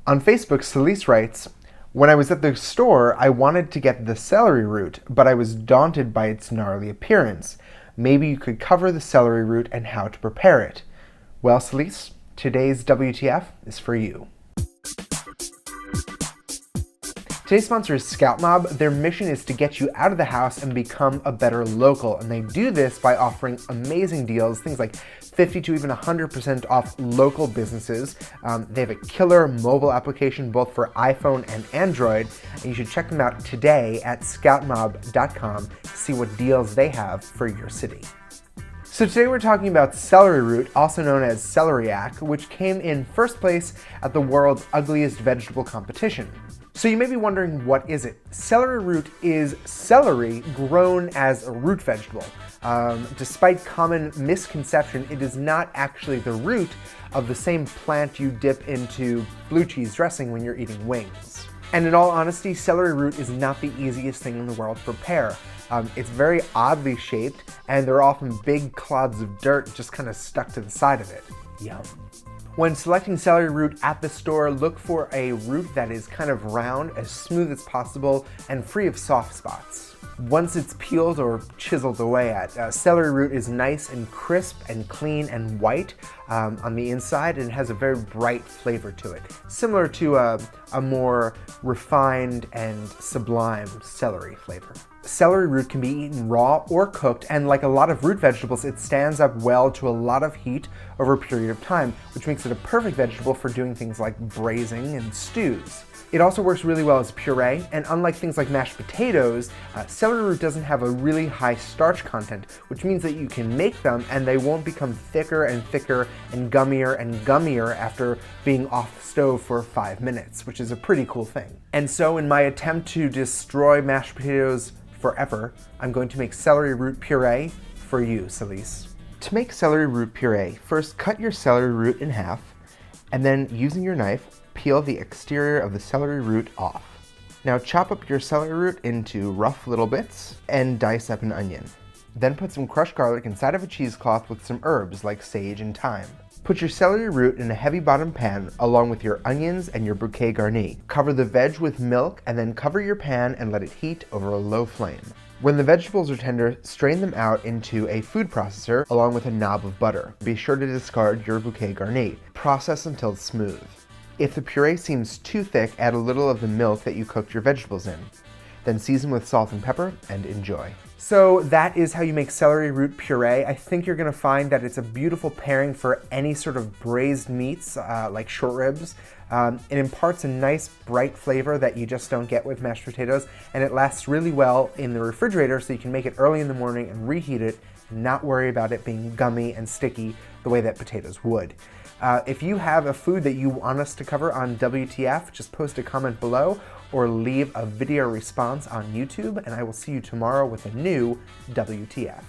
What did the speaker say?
On Facebook, Celise writes, "When I was at the store, I wanted to get the celery root, but I was daunted by its gnarly appearance. Maybe you could cover the celery root and how to prepare it." Well, Celise, today's WTF is for you. Today's sponsor is Scout Mob. Their mission is to get you out of the house and become a better local. And they do this by offering amazing deals, things like 50 to even 100% off local businesses. They have a killer mobile application both for iPhone and Android. And you should check them out today at scoutmob.com to see what deals they have for your city. So today we're talking about celery root, also known as celeriac, which came in first place at the world's ugliest vegetable competition. So you may be wondering, what is it? Celery root is celery grown as a root vegetable. Despite common misconception, it is not actually the root of the same plant you dip into blue cheese dressing when you're eating wings. And in all honesty, celery root is not the easiest thing in the world to prepare. It's very oddly shaped, and there are often big clods of dirt just kind of stuck to the side of it. Yum. When selecting celery root at the store, look for a root that is kind of round, as smooth as possible, and free of soft spots. Once it's peeled or chiseled away at, celery root is nice and crisp and clean and white on the inside, and has a very bright flavor to it, similar to a more refined and sublime celery flavor. Celery root can be eaten raw or cooked, and like a lot of root vegetables, it stands up well to a lot of heat over a period of time, which makes it a perfect vegetable for doing things like braising and stews. It also works really well as puree, and unlike things like mashed potatoes, celery root doesn't have a really high starch content, which means that you can make them and they won't become thicker and thicker and gummier after being off the stove for 5 minutes, which is a pretty cool thing. And so in my attempt to destroy mashed potatoes forever, I'm going to make celery root puree for you, Celise. To make celery root puree, first cut your celery root in half, and then using your knife, peel the exterior of the celery root off. Now chop up your celery root into rough little bits and dice up an onion. Then put some crushed garlic inside of a cheesecloth with some herbs like sage and thyme. Put your celery root in a heavy bottom pan along with your onions and your bouquet garni. Cover the veg with milk and then cover your pan and let it heat over a low flame. When the vegetables are tender, strain them out into a food processor along with a knob of butter. Be sure to discard your bouquet garni. Process until smooth. If the puree seems too thick, add a little of the milk that you cooked your vegetables in. Then season with salt and pepper and enjoy. So that is how you make celery root puree. I think you're gonna find that it's a beautiful pairing for any sort of braised meats, like short ribs. It imparts a nice bright flavor that you just don't get with mashed potatoes, and it lasts really well in the refrigerator, so you can make it early in the morning and reheat it and not worry about it being gummy and sticky the way that potatoes would. If you have a food that you want us to cover on WTF, just post a comment below or leave a video response on YouTube, and I will see you tomorrow with a new WTF.